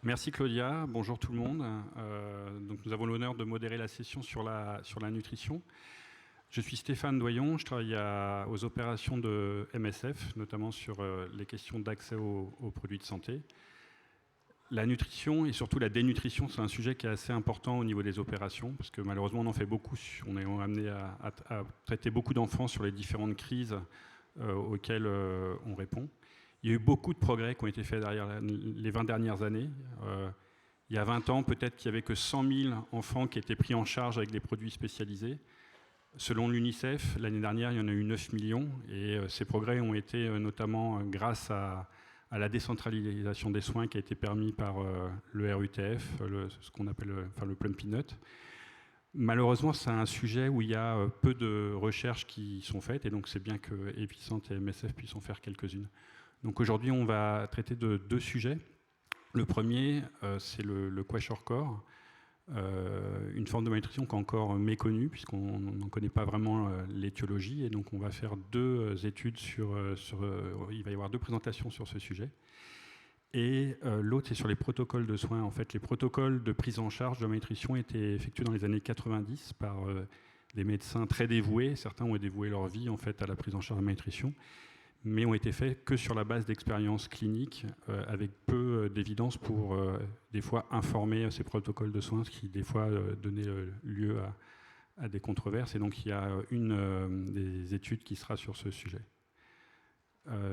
Merci Claudia, bonjour tout le monde. Donc nous avons l'honneur de modérer la session sur la nutrition. Je suis Stéphane Doyon, je travaille aux opérations de MSF, notamment sur les questions d'accès aux produits de santé. La nutrition et surtout la dénutrition, c'est un sujet qui est assez important au niveau des opérations, parce que malheureusement on en fait beaucoup, on est amené à traiter beaucoup d'enfants sur les différentes crises auxquelles on répond. Il y a eu beaucoup de progrès qui ont été faits derrière les 20 dernières années. Il y a 20 ans, peut-être qu'il n'y avait que 100 000 enfants qui étaient pris en charge avec des produits spécialisés. Selon l'UNICEF, l'année dernière, il y en a eu 9 millions. Et ces progrès ont été notamment grâce à la décentralisation des soins qui a été permis par le RUTF, ce qu'on appelle le Plumpy Nut. Malheureusement, c'est un sujet où il y a peu de recherches qui sont faites. Et donc, c'est bien que Epicentre et MSF puissent en faire quelques-unes. Donc aujourd'hui, on va traiter de deux sujets. Le premier, c'est le Kwashiorkor, une forme de malnutrition qui est encore méconnue, puisqu'on n'en connaît pas vraiment l'étiologie. Et donc on va faire deux études il va y avoir deux présentations sur ce sujet. Et l'autre, c'est sur les protocoles de soins. En fait, les protocoles de prise en charge de la malnutrition étaient effectués dans les années 90 par des médecins très dévoués. Certains ont dévoué leur vie en fait, à la prise en charge de la malnutrition, mais ont été faits que sur la base d'expériences cliniques, avec peu d'évidence pour, des fois, informer ces protocoles de soins, ce qui, des fois, donnait lieu à des controverses. Et donc, il y a une des études qui sera sur ce sujet.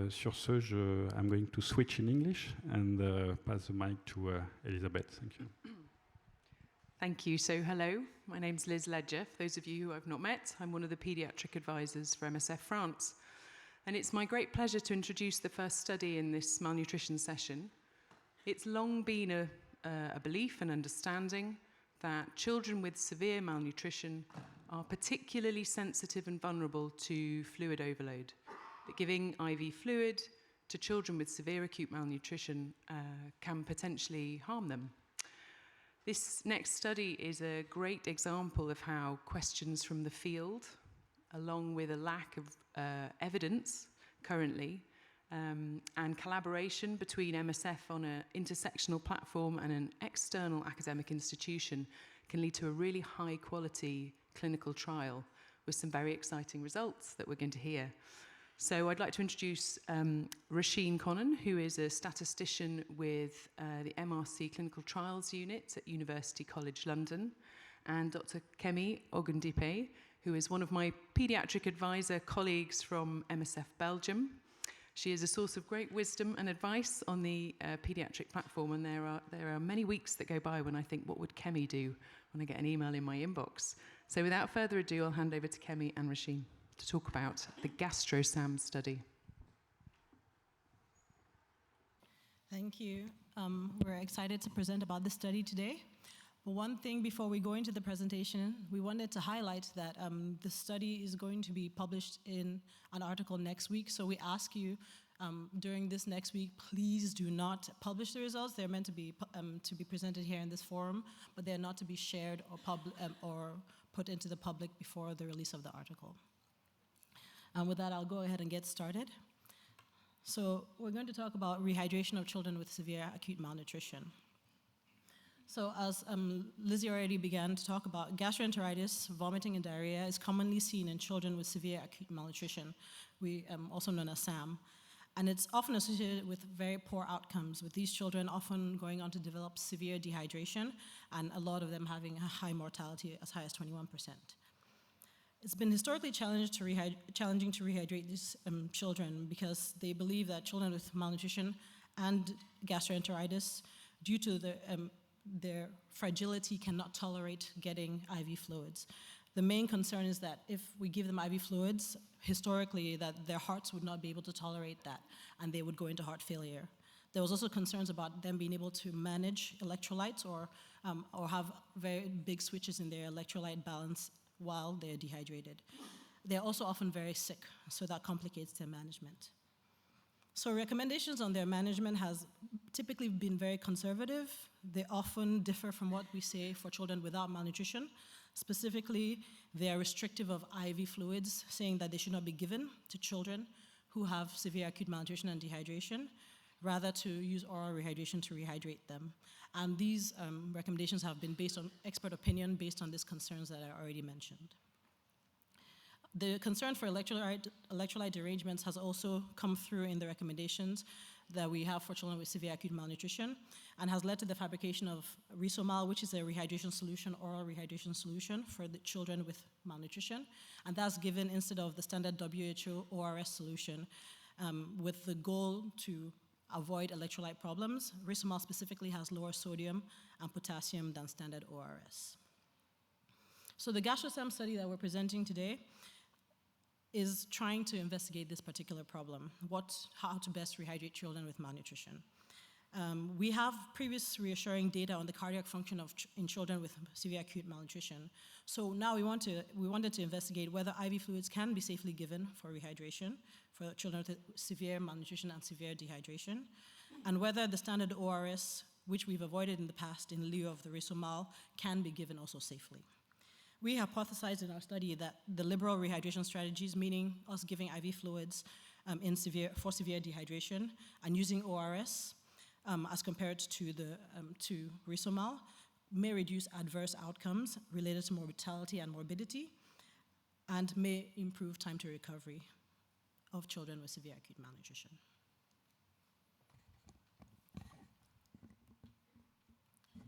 Sur ce, I'm going to switch in English and pass the mic to Elisabeth. Thank you. Thank you. So, hello, my name's Liz Ledger. For those of you who I've not met, I'm one of the Pediatric advisors for MSF France. And it's my great pleasure to introduce the first study in this malnutrition session. It's long been a belief and understanding that children with severe malnutrition are particularly sensitive and vulnerable to fluid overload. That giving IV fluid to children with severe acute malnutrition can potentially harm them. This next study is a great example of how questions from the field, along with a lack of evidence currently, and collaboration between MSF on an intersectional platform and an external academic institution can lead to a really high quality clinical trial with some very exciting results that we're going to hear. So I'd like to introduce Roisin Connon, who is a statistician with the MRC Clinical Trials Unit at University College London, and Dr. Kemi Ogundipe, who is one of my pediatric advisor colleagues from MSF Belgium. She is a source of great wisdom and advice on the pediatric platform, and there are many weeks that go by when I think, what would Kemi do when I get an email in my inbox? So without further ado, I'll hand over to Kemi and Roisin to talk about the GASTROSAM study. Thank you. We're excited to present about this study today. But one thing before we go into the presentation, we wanted to highlight that the study is going to be published in an article next week. So we ask you during this next week, please do not publish the results. They're meant to be presented here in this forum, but they're not to be shared or put into the public before the release of the article. And with that, I'll go ahead and get started. So we're going to talk about rehydration of children with severe acute malnutrition. So as Lizzie already began to talk about, gastroenteritis, vomiting and diarrhea is commonly seen in children with severe acute malnutrition, also known as SAM. And it's often associated with very poor outcomes, with these children often going on to develop severe dehydration, and a lot of them having a high mortality, as high as 21%. It's been historically challenging to rehydrate these children because they believe that children with malnutrition and gastroenteritis, due to their fragility, cannot tolerate getting IV fluids. The main concern is that if we give them IV fluids, historically, that their hearts would not be able to tolerate that, and they would go into heart failure. There was also concerns about them being able to manage electrolytes or have very big switches in their electrolyte balance while they're dehydrated. They're also often very sick, so that complicates their management. So recommendations on their management has typically been very conservative. They often differ from what we say for children without malnutrition. Specifically, they are restrictive of IV fluids, saying that they should not be given to children who have severe acute malnutrition and dehydration. rather to use oral rehydration to rehydrate them. And these recommendations have been based on expert opinion, based on these concerns that I already mentioned. The concern for electrolyte derangements has also come through in the recommendations that we have for children with severe acute malnutrition, and has led to the fabrication of Risomal, which is a rehydration solution, oral rehydration solution for the children with malnutrition, and that's given instead of the standard WHO ORS solution, with the goal to avoid electrolyte problems. Risomal specifically has lower sodium and potassium than standard ORS. So the GASTROSAM study that we're presenting today is trying to investigate this particular problem, how to best rehydrate children with malnutrition. We have previous reassuring data on the cardiac function in children with severe acute malnutrition. So now we wanted to investigate whether IV fluids can be safely given for rehydration for children with severe malnutrition and severe dehydration, and whether the standard ORS, which we've avoided in the past in lieu of the Risomal, can be given also safely. We hypothesized in our study that the liberal rehydration strategies, meaning us giving IV fluids for severe dehydration and using ORS as compared to Risomal, may reduce adverse outcomes related to mortality and morbidity, and may improve time to recovery of children with severe acute malnutrition.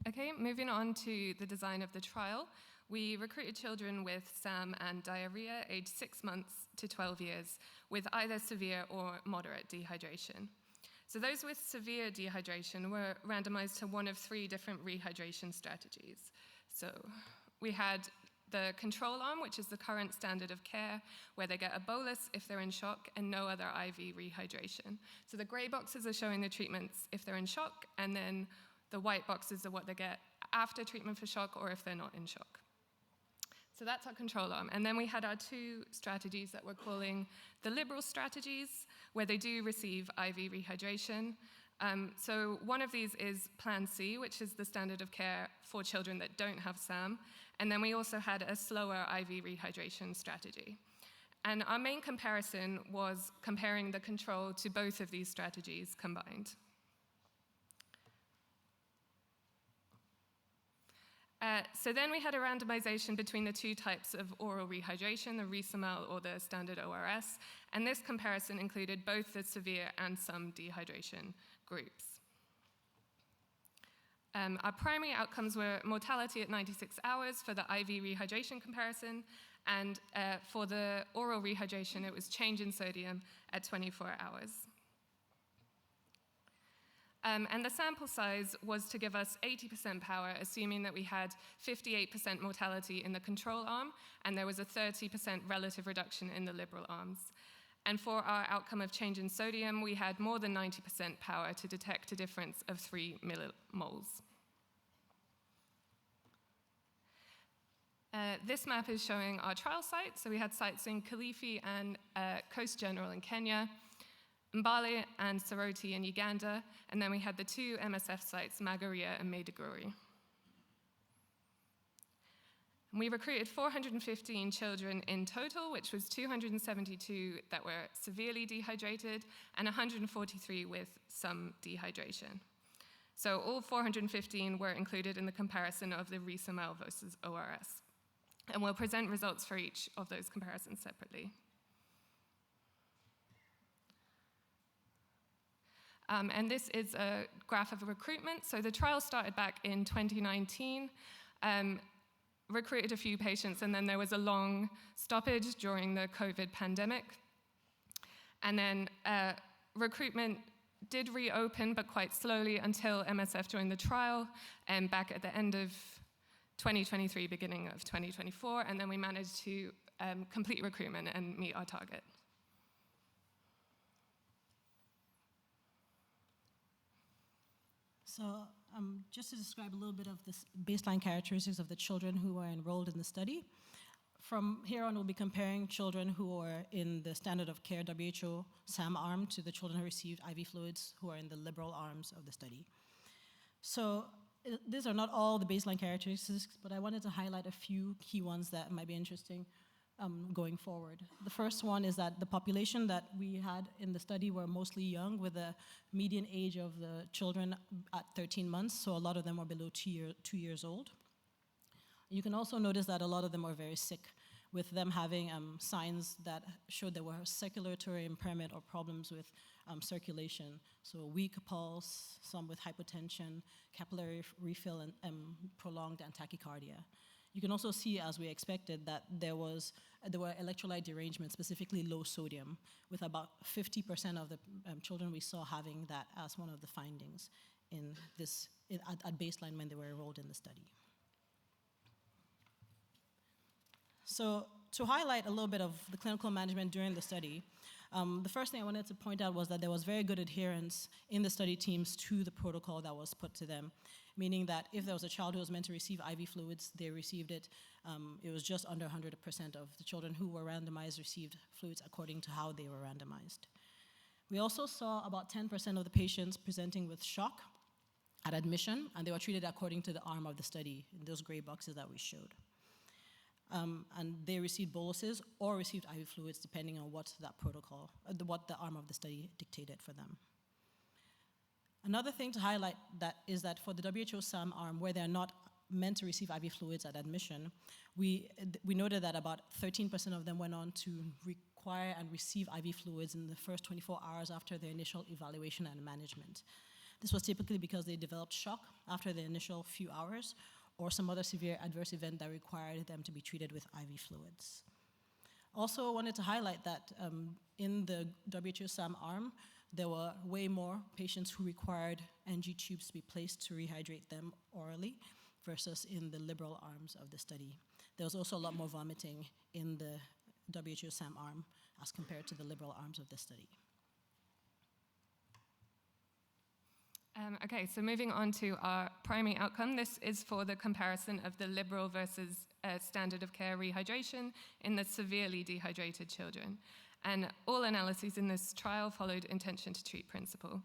Okay, moving on to the design of the trial. We recruited children with SAM and diarrhea aged 6 months to 12 years with either severe or moderate dehydration. So those with severe dehydration were randomized to one of 3 different rehydration strategies. So we had the control arm, which is the current standard of care, where they get a bolus if they're in shock and no other IV rehydration. So the gray boxes are showing the treatments if they're in shock, and then the white boxes are what they get after treatment for shock or if they're not in shock. So that's our control arm. And then we had our 2 strategies that we're calling the liberal strategies, where they do receive IV rehydration. So one of these is Plan C, which is the standard of care for children that don't have SAM. And then we also had a slower IV rehydration strategy. And our main comparison was comparing the control to both of these strategies combined. So then we had a randomization between the 2 types of oral rehydration, the Risomal or the standard ORS, and this comparison included both the severe and some dehydration groups. Our primary outcomes were mortality at 96 hours for the IV rehydration comparison, and for the oral rehydration, it was change in sodium at 24 hours. And the sample size was to give us 80% power, assuming that we had 58% mortality in the control arm, and there was a 30% relative reduction in the liberal arms. And for our outcome of change in sodium, we had more than 90% power to detect a difference of 3 millimoles. This map is showing our trial sites. So we had sites in Kilifi and Coast General in Kenya, Mbale and Soroti in Uganda, and then we had the 2 MSF sites, Magaria and Maiduguri. We recruited 415 children in total, which was 272 that were severely dehydrated and 143 with some dehydration. So all 415 were included in the comparison of the Risomal versus ORS. And we'll present results for each of those comparisons separately. And this is a graph of recruitment. So the trial started back in 2019, recruited a few patients, and then there was a long stoppage during the COVID pandemic. And then recruitment did reopen, but quite slowly until MSF joined the trial, and back at the end of 2023, beginning of 2024, and then we managed to complete recruitment and meet our target. So just to describe a little bit of the baseline characteristics of the children who were enrolled in the study. From here on, we'll be comparing children who are in the standard of care WHO SAM arm to the children who received IV fluids who are in the liberal arms of the study. So these are not all the baseline characteristics, but I wanted to highlight a few key ones that might be interesting. going forward. The first one is that the population that we had in the study were mostly young, with a median age of the children at 13 months, so a lot of them were below 2 years old. You can also notice that a lot of them were very sick, with them having signs that showed there were circulatory impairment or problems with circulation. So weak pulse, some with hypotension, capillary refill, and prolonged tachycardia. You can also see, as we expected, that there were electrolyte derangements, specifically low sodium, with about 50% of the children we saw having that as one of the findings at baseline when they were enrolled in the study. So to highlight a little bit of the clinical management during the study, the first thing I wanted to point out was that there was very good adherence in the study teams to the protocol that was put to them, meaning that if there was a child who was meant to receive IV fluids, they received it. It was just under 100% of the children who were randomized received fluids according to how they were randomized. We also saw about 10% of the patients presenting with shock at admission, and they were treated according to the arm of the study, in those gray boxes that we showed. And they received boluses or received IV fluids depending on what that protocol, what the arm of the study dictated for them. Another thing to highlight is that for the WHO SAM arm, where they're not meant to receive IV fluids at admission, we noted that about 13% of them went on to require and receive IV fluids in the first 24 hours after their initial evaluation and management. This was typically because they developed shock after the initial few hours, or some other severe adverse event that required them to be treated with IV fluids. Also, I wanted to highlight that in the WHO SAM arm, there were way more patients who required NG tubes to be placed to rehydrate them orally versus in the liberal arms of the study. There was also a lot more vomiting in the WHO SAM arm as compared to the liberal arms of the study. Okay, so moving on to our primary outcome. This is for the comparison of the liberal versus standard of care rehydration in the severely dehydrated children. And all analyses in this trial followed intention to treat principle.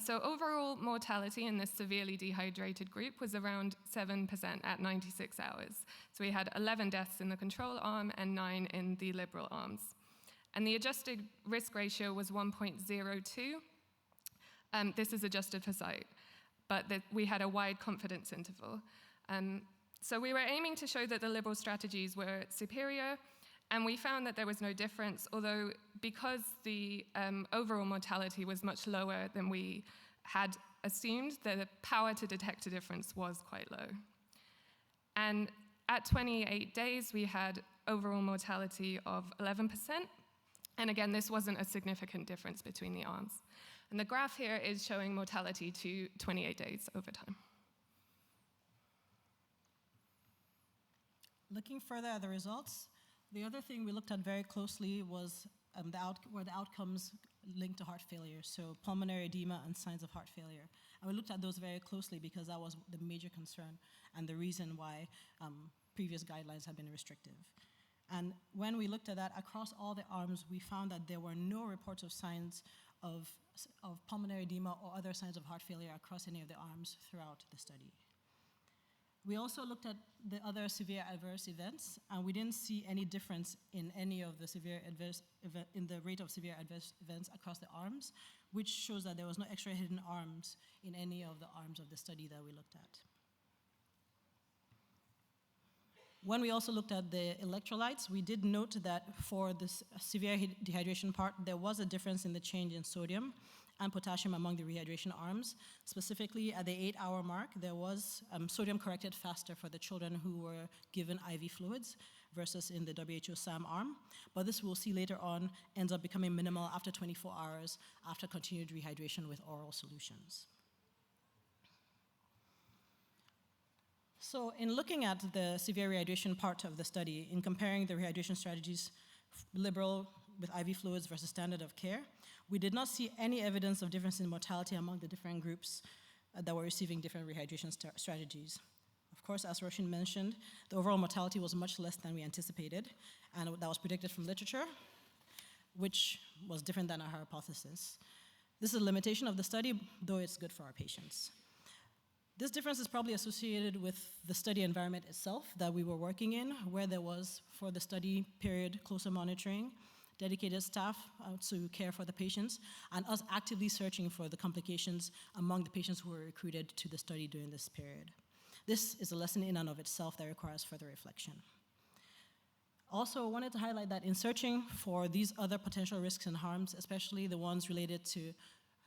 So overall mortality in this severely dehydrated group was around 7% at 96 hours. So we had 11 deaths in the control arm and 9 in the liberal arms. And the adjusted risk ratio was 1.02. This is adjusted for site, but we had a wide confidence interval. So we were aiming to show that the liberal strategies were superior, and we found that there was no difference, although because the overall mortality was much lower than we had assumed, the power to detect a difference was quite low. And at 28 days, we had overall mortality of 11%, and again, this wasn't a significant difference between the arms. And the graph here is showing mortality to 28 days over time. Looking further at the results, the other thing we looked at very closely was were the outcomes linked to heart failure, so pulmonary edema and signs of heart failure. And we looked at those very closely because that was the major concern and the reason why previous guidelines have been restrictive. And when we looked at that across all the arms, we found that there were no reports of signs of pulmonary edema or other signs of heart failure across any of the arms throughout the study. We also looked at the other severe adverse events, and we didn't see any difference in any of the in the rate of severe adverse events across the arms, which shows that there was no extra hidden arms in any of the arms of the study that we looked at. When we also looked at the electrolytes, we did note that for this severe dehydration part, there was a difference in the change in sodium and potassium among the rehydration arms. Specifically, at the 8-hour mark, there was sodium corrected faster for the children who were given IV fluids versus in the WHO SAM arm. But this we'll see later on ends up becoming minimal after 24 hours after continued rehydration with oral solutions. So in looking at the severe rehydration part of the study, in comparing the rehydration strategies, liberal with IV fluids versus standard of care, we did not see any evidence of difference in mortality among the different groups that were receiving different rehydration strategies. Of course, as Roshin mentioned, the overall mortality was much less than we anticipated, and that was predicted from literature, which was different than our hypothesis. This is a limitation of the study, though it's good for our patients. This difference is probably associated with the study environment itself that we were working in, where there was, for the study period, closer monitoring, dedicated staff to care for the patients, and us actively searching for the complications among the patients who were recruited to the study during this period. This is a lesson in and of itself that requires further reflection. Also, I wanted to highlight that in searching for these other potential risks and harms, especially the ones related to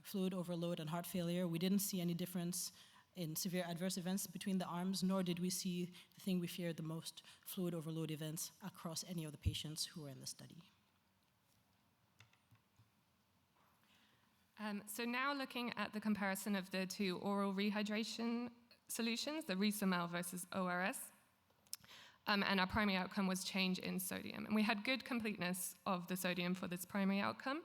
fluid overload and heart failure, we didn't see any difference in severe adverse events between the arms, nor did we see the thing we feared the most, fluid overload events, across any of the patients who were in the study. So now looking at the comparison of the two oral rehydration solutions, the RISOMAL versus ORS, and our primary outcome was change in sodium. And we had good completeness of the sodium for this primary outcome.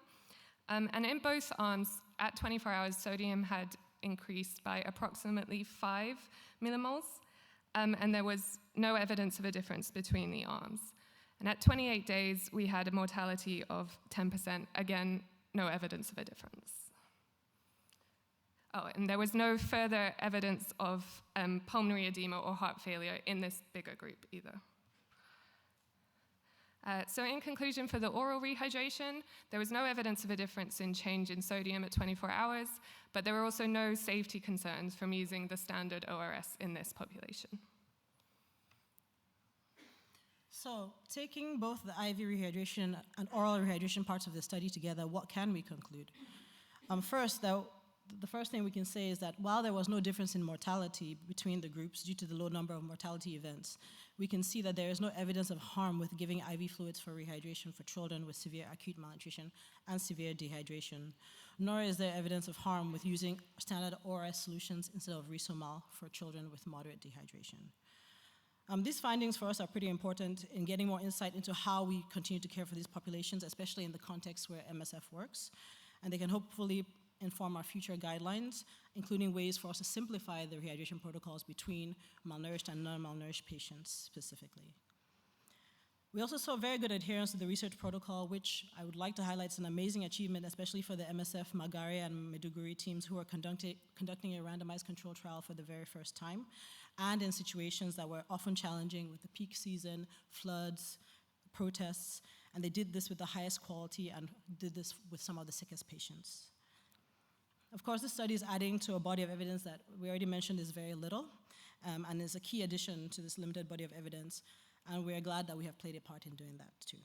And in both arms, at 24 hours, sodium had increased by approximately 5 millimoles, and there was no evidence of a difference between the arms. And at 28 days, we had a mortality of 10%. Again, no evidence of a difference. Oh, and there was no further evidence of pulmonary edema or heart failure in this bigger group either. So in conclusion, for the oral rehydration, there was no evidence of a difference in change in sodium at 24 hours, but there were also no safety concerns from using the standard ORS in this population. So, taking both the IV rehydration and oral rehydration parts of the study together, what can we conclude? First, though, the first thing we can say is that while there was no difference in mortality between the groups due to the low number of mortality events, we can see that there is no evidence of harm with giving IV fluids for rehydration for children with severe acute malnutrition and severe dehydration, nor is there evidence of harm with using standard ORS solutions instead of RISOMAL for children with moderate dehydration. These findings for us are pretty important in getting more insight into how we continue to care for these populations, especially in the context where MSF works, and they can hopefully inform our future guidelines, including ways for us to simplify the rehydration protocols between malnourished and non-malnourished patients specifically. We also saw very good adherence to the research protocol, which I would like to highlight as an amazing achievement, especially for the MSF Magare and Maiduguri teams who are conducting a randomized control trial for the very first time, and in situations that were often challenging with the peak season, floods, protests, and they did this with the highest quality and did this with some of the sickest patients. Of course, this study is adding to a body of evidence that we already mentioned is very little, and is a key addition to this limited body of evidence, and we are glad that we have played a part in doing that too.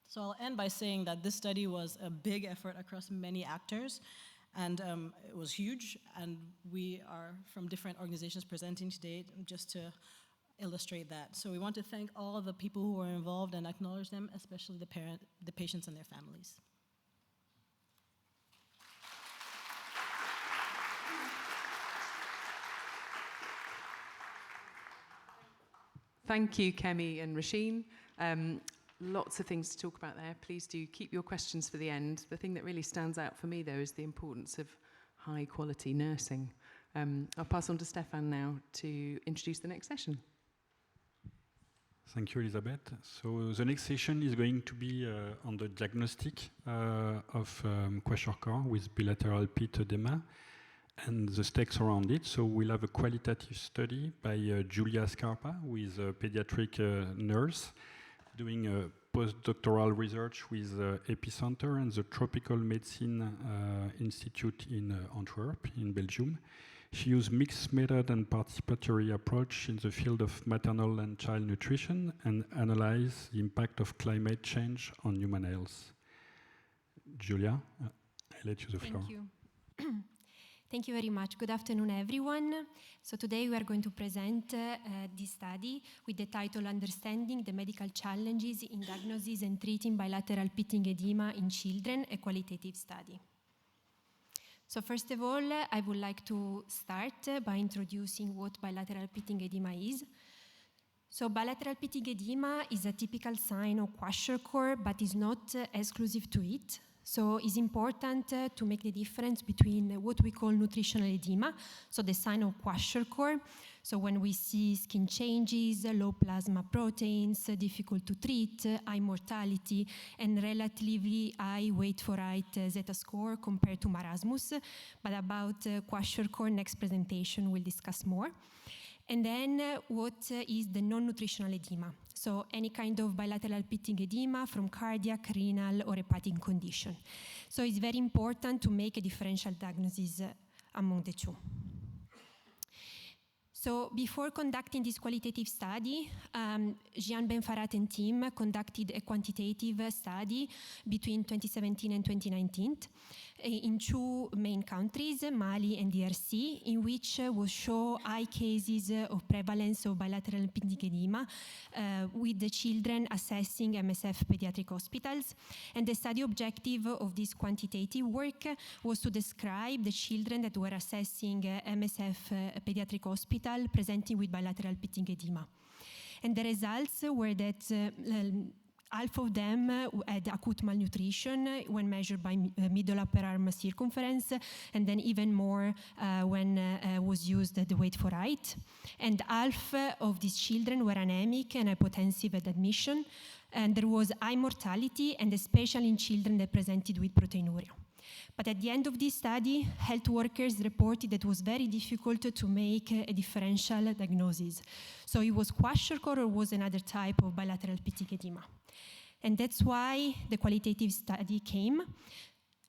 So I'll end by saying that this study was a big effort across many actors, and it was huge, and we are from different organizations presenting today just to illustrate that. So we want to thank all the people who were involved and acknowledge them, especially the patients and their families. Thank you, Kemi and Roisin. Lots of things to talk about there. Please do keep your questions for the end. The thing that really stands out for me, though, is the importance of high-quality nursing. I'll pass on to Stefan now to introduce the next session. Thank you, Elizabeth. So the next session is going to be on the diagnostic of Kwashiorkor with bilateral pit edema and the stakes around it. So we'll have a qualitative study by Giulia Scarpa, who is a pediatric nurse, doing postdoctoral research with Epicentre and the Tropical Medicine Institute in Antwerp, in Belgium. She used mixed method and participatory approach in the field of maternal and child nutrition and analyzed the impact of climate change on human health. Giulia, I let you the floor. Thank you. Thank you very much. Good afternoon, everyone. So today we are going to present this study with the title Understanding the Medical Challenges in Diagnosis and Treating Bilateral Pitting Edema in Children, a Qualitative Study. So first of all, I would like to start by introducing what bilateral pitting edema is. So bilateral pitting edema is a typical sign of Kwashiorkor, but is not exclusive to it. So it's important to make the difference between what we call nutritional edema, so the sign of Kwashiorkor. So when we see skin changes, low plasma proteins, difficult to treat, high mortality, and relatively high weight for height zeta score compared to marasmus. But about Kwashiorkor, next presentation we'll discuss more. And then what is the non-nutritional edema? So any kind of bilateral pitting edema from cardiac, renal, or hepatic condition. So it's very important to make a differential diagnosis among the two. So before conducting this qualitative study, Gian Benfarat and team conducted a quantitative study between 2017 and 2019 in two main countries, Mali and DRC, in which was shown high cases of prevalence of bilateral pitting edema with the children assessing MSF Pediatric hospitals. And the study objective of this quantitative work was to describe the children that were assessing MSF Pediatric hospital presenting with bilateral pitting edema. And the results were that half of them had acute malnutrition when measured by middle upper arm circumference, and then even more when was used the weight for height. And half of these children were anemic and hypotensive at admission, and there was high mortality, and especially in children that presented with proteinuria. But at the end of this study, health workers reported that it was very difficult to make a differential diagnosis. So it was Kwashiorkor or was another type of bilateral pitting edema. And that's why the qualitative study came.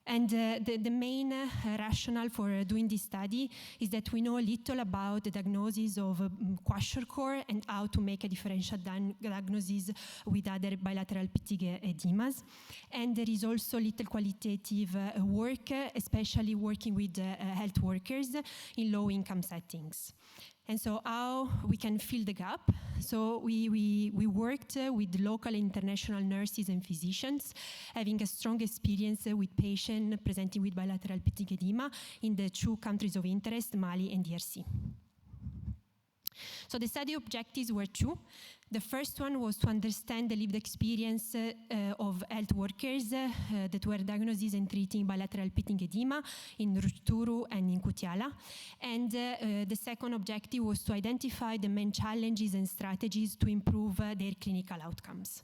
And the main rationale for doing this study is that we know a little about the diagnosis of Kwashiorkor and how to make a differential diagnosis with other bilateral pitting edemas. And there is also little qualitative work, especially working with health workers in low-income settings. And so how we can fill the gap? So we worked with local and international nurses and physicians, having a strong experience with patients presenting with bilateral pitting edema in the two countries of interest, Mali and DRC. So the study objectives were two. The first one was to understand the lived experience of health workers that were diagnosing and treating bilateral pitting edema in Rutshuru and in Kutiala. And the second objective was to identify the main challenges and strategies to improve their clinical outcomes.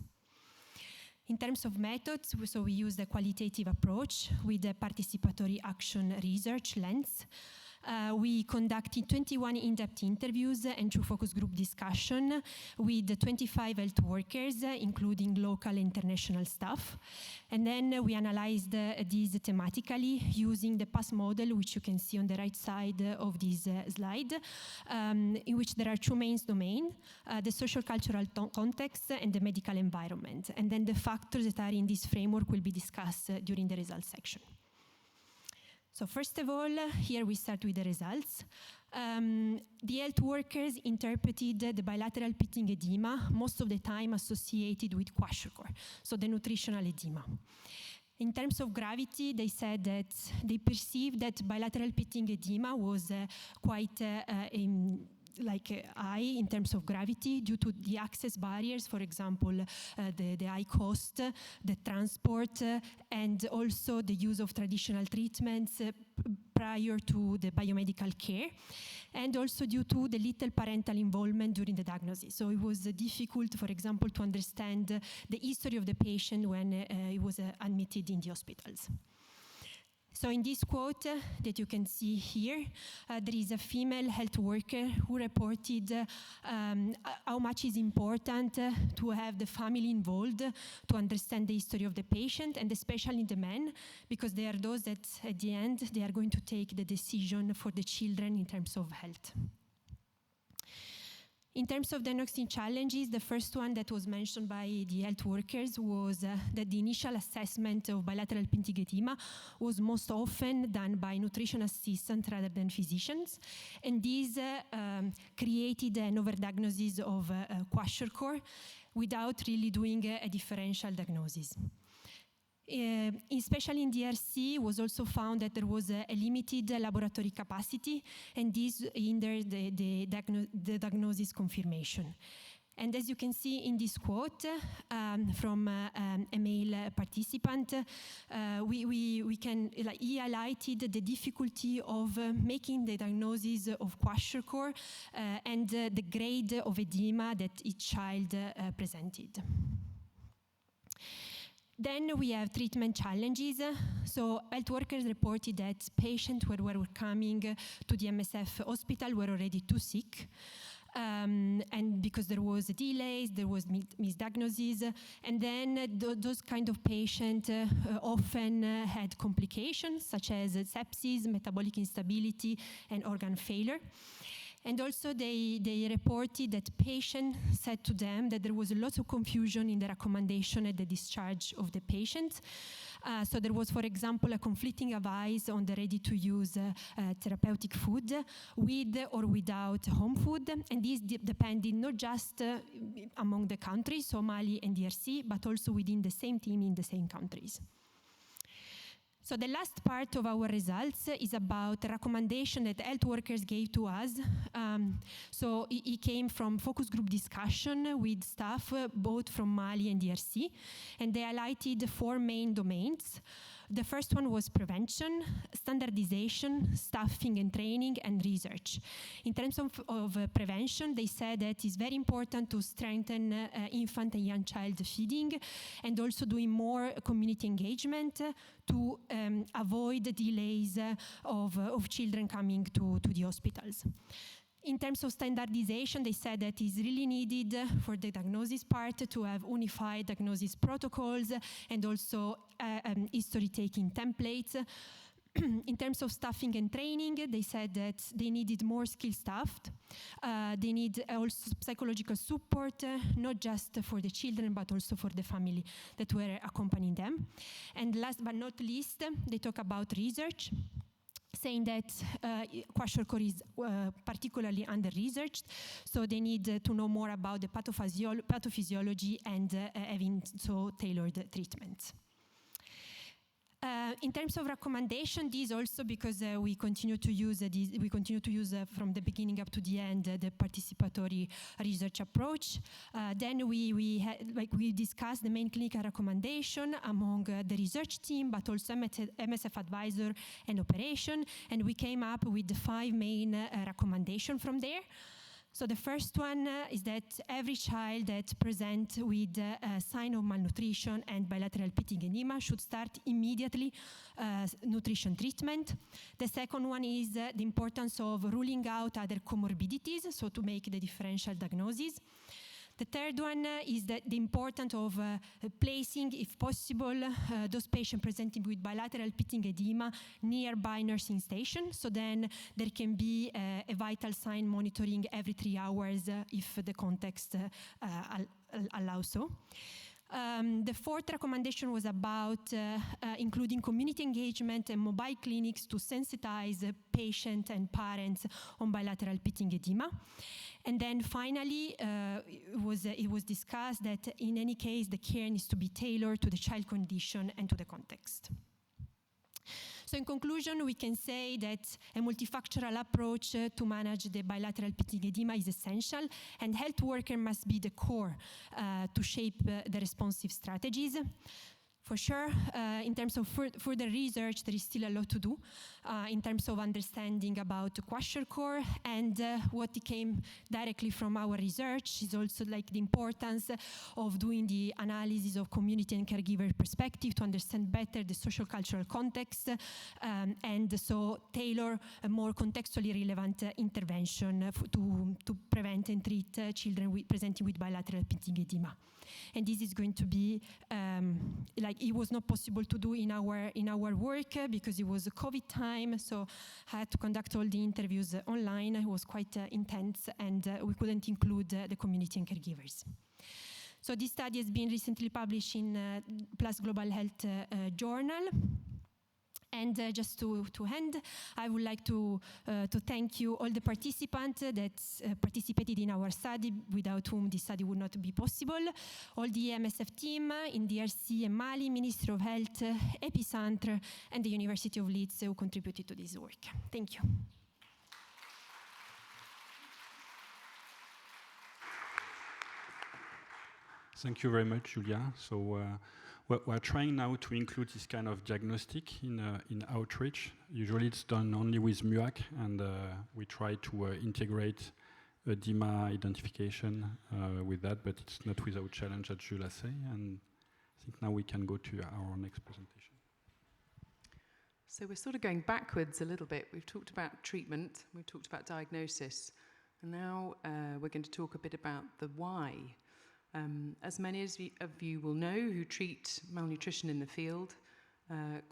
In terms of methods, so we used a qualitative approach with a participatory action research lens. We conducted 21 in-depth interviews and 2 focus group discussion with 25 health workers, including local and international staff. And then we analyzed these thematically using the PASS model, which you can see on the right side of this slide, in which there are 2 main domains, the social cultural context and the medical environment. And then the factors that are in this framework will be discussed during the results section. So first of all, here we start with the results. The health workers interpreted the bilateral pitting edema most of the time associated with Kwashiorkor, so the nutritional edema. In terms of gravity, they said that they perceived that bilateral pitting edema was quite high in terms of gravity due to the access barriers, for example, the high cost, the transport, and also the use of traditional treatments prior to the biomedical care, and also due to the little parental involvement during the diagnosis. So it was difficult, for example, to understand the history of the patient when he was admitted in the hospitals. So in this quote that you can see here, there is a female health worker who reported how much is important to have the family involved to understand the history of the patient, and especially the men, because they are those that at the end they are going to take the decision for the children in terms of health. In terms of diagnostic challenges, the first one that was mentioned by the health workers was that the initial assessment of bilateral pitting edema was most often done by nutrition assistants rather than physicians, and this created an overdiagnosis of Kwashiorkor without really doing a differential diagnosis. Especially in DRC, was also found that there was a limited laboratory capacity, and this hindered the diagnosis confirmation. And as you can see in this quote from a male participant, he highlighted the difficulty of making the diagnosis of Kwashiorkor and the grade of edema that each child presented. Then we have treatment challenges. So health workers reported that patients who were coming to the MSF hospital were already too sick. And because there was delays, there was misdiagnosis, and then those kind of patients often had complications such as sepsis, metabolic instability, and organ failure. And also they reported that patients said to them that there was a lot of confusion in the recommendation at the discharge of the patient. So there was, for example, a conflicting advice on the ready-to-use therapeutic food with or without home food. And this depended not just among the countries, so Mali and DRC, but also within the same team in the same countries. So the last part of our results is about the recommendation that health workers gave to us. So it came from focus group discussion with staff both from Mali and DRC, and they highlighted 4 main domains. The first one was prevention, standardization, staffing and training, and research. In terms of prevention, they said that it's very important to strengthen infant and young child feeding and also doing more community engagement to avoid the delays of children coming to the hospitals. In terms of standardization, they said that it's really needed for the diagnosis part to have unified diagnosis protocols and also history-taking templates. In terms of staffing and training, they said that they needed more skilled staff. They need also psychological support, not just for the children, but also for the family that were accompanying them. And last but not least, they talk about research, saying that Kwashiorkor is particularly under-researched, so they need to know more about the pathophysiology and having so tailored treatments. In terms of recommendation, this also because we continue to use from the beginning up to the end the participatory research approach. Then we discussed the main clinical recommendation among the research team, but also MSF advisor and operation, and we came up with the 5 main recommendations from there. So the first one is that every child that presents with a sign of malnutrition and bilateral pitting edema should start immediately nutrition treatment. The second one is the importance of ruling out other comorbidities, so to make the differential diagnosis. The third one is the importance of placing, if possible, those patients presenting with bilateral pitting edema nearby nursing station, so then there can be a vital sign monitoring every 3 hours if the context allows so. The fourth recommendation was about including community engagement and mobile clinics to sensitize patients and parents on bilateral pitting edema. And then finally, it was discussed that in any case, the care needs to be tailored to the child condition and to the context. So in conclusion, we can say that a multifactorial approach to manage the bilateral pitting edema is essential, and health worker must be the core to shape the responsive strategies. For sure, in terms of further research, there is still a lot to do in terms of understanding about Kwashiorkor, and what came directly from our research is also like the importance of doing the analysis of community and caregiver perspective to understand better the social cultural context, and so tailor a more contextually relevant intervention to prevent and treat children presenting with bilateral pitting edema. And this is going to be it was not possible to do in our work because it was a COVID time, so I had to conduct all the interviews online. It was quite intense, and we couldn't include the community and caregivers. So this study has been recently published in PLOS Global Health Journal. And just to end, I would like to thank you, all the participants that participated in our study, without whom this study would not be possible, all the MSF team in DRC and Mali, Ministry of Health, Epicentre, and the University of Leeds who contributed to this work. Thank you. Thank you very much, Giulia. So we're trying now to include this kind of diagnostic in outreach. Usually it's done only with MUAC, and we try to integrate edema identification with that, but it's not without challenge, as Giulia say. And I think now we can go to our next presentation. So we're sort of going backwards a little bit. We've talked about treatment, we've talked about diagnosis, and now we're going to talk a bit about the why. As many of you will know who treat malnutrition in the field,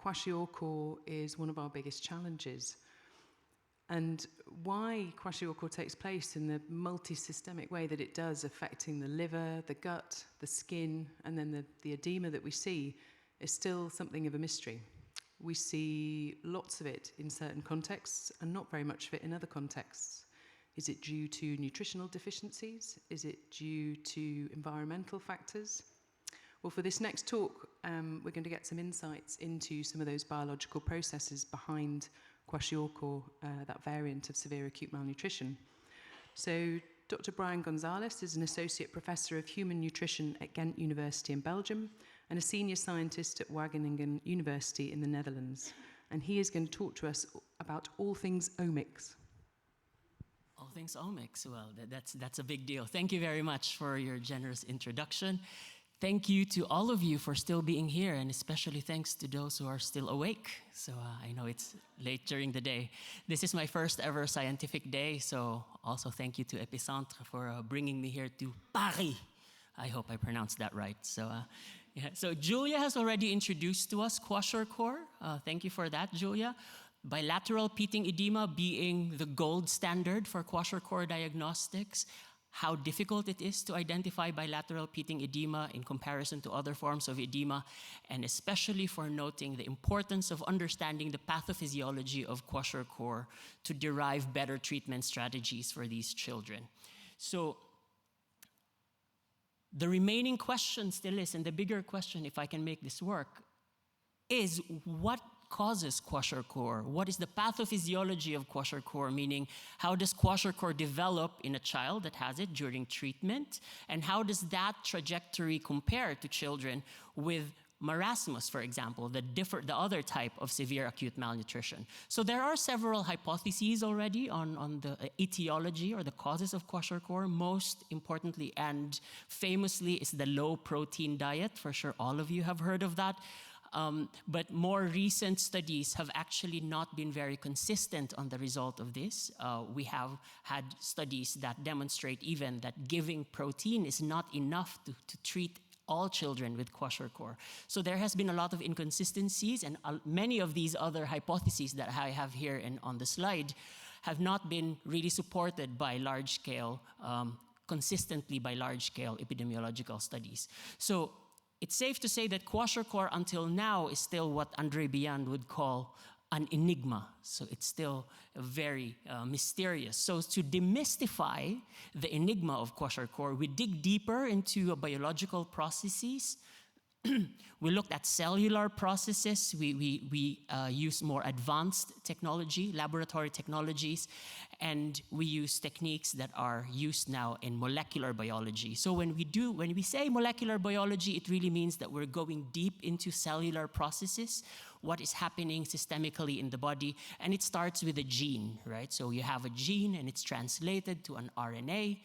Kwashiorkor is one of our biggest challenges. And why Kwashiorkor takes place in the multi-systemic way that it does, affecting the liver, the gut, the skin, and then the edema that we see, is still something of a mystery. We see lots of it in certain contexts and not very much of it in other contexts. Is it due to nutritional deficiencies? Is it due to environmental factors? Well, for this next talk, we're going to get some insights into some of those biological processes behind Kwashiorkor, that variant of severe acute malnutrition. So Dr. Bryan Gonzales is an associate professor of human nutrition at Ghent University in Belgium and a senior scientist at Wageningen University in the Netherlands. And he is going to talk to us about all things omics. All things omics, well, that's a big deal. Thank you very much for your generous introduction. Thank you to all of you for still being here, and especially thanks to those who are still awake. So I know it's late during the day. This is my first ever scientific day, so also thank you to Epicentre for bringing me here to Paris. I hope I pronounced that right. So Giulia has already introduced to us Kwashiorkor. Thank you for that, Giulia. Bilateral pitting edema being the gold standard for Kwashiorkor diagnostics, how difficult it is to identify bilateral pitting edema in comparison to other forms of edema, and especially for noting the importance of understanding the pathophysiology of Kwashiorkor to derive better treatment strategies for these children. So the remaining question still is, and the bigger question, if I can make this work, is what causes Kwashiorkor? What is the pathophysiology of Kwashiorkor? Meaning, how does Kwashiorkor develop in a child that has it during treatment? And how does that trajectory compare to children with marasmus, for example, the other type of severe acute malnutrition? So there are several hypotheses already on the etiology or the causes of Kwashiorkor. Most importantly and famously is the low protein diet. For sure, all of you have heard of that. But more recent studies have actually not been very consistent on the result of this. We have had studies that demonstrate even that giving protein is not enough to treat all children with Kwashiorkor. So there has been a lot of inconsistencies, and many of these other hypotheses that I have here on the slide have not been really supported by large-scale, consistently by large-scale epidemiological studies. So it's safe to say that Kwashiorkor until now is still what André Biand would call an enigma. So it's still very mysterious. So to demystify the enigma of Kwashiorkor, we dig deeper into biological processes. We looked at cellular processes. We use more advanced technology, laboratory technologies, and we use techniques that are used now in molecular biology. So when we say molecular biology, it really means that we're going deep into cellular processes, what is happening systemically in the body, and it starts with a gene, right? So you have a gene and it's translated to an RNA.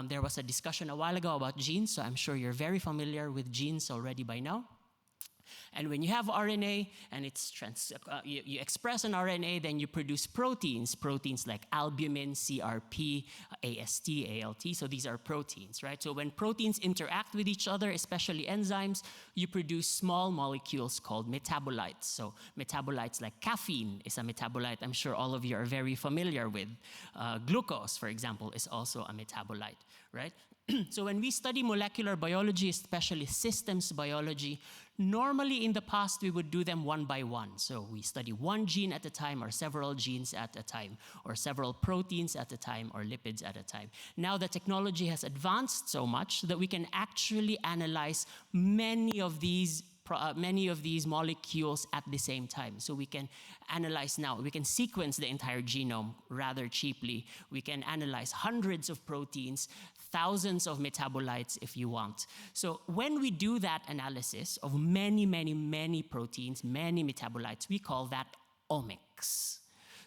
There was a discussion a while ago about genes, so I'm sure you're very familiar with genes already by now. And when you have RNA and it's you express an RNA, then you produce proteins like albumin, CRP, AST, ALT. So these are proteins, right? So when proteins interact with each other, especially enzymes, you produce small molecules called metabolites. So metabolites like caffeine is a metabolite I'm sure all of you are very familiar with. Glucose, for example, is also a metabolite, right? So when we study molecular biology, especially systems biology, normally in the past we would do them one by one. So we study one gene at a time, or several genes at a time, or several proteins at a time, or lipids at a time. Now the technology has advanced so much that we can actually analyze many of these many of these molecules at the same time. So we can analyze now, we can sequence the entire genome rather cheaply. We can analyze hundreds of proteins, thousands of metabolites if you want. So when we do that analysis of many, many, many proteins, many metabolites, we call that omics.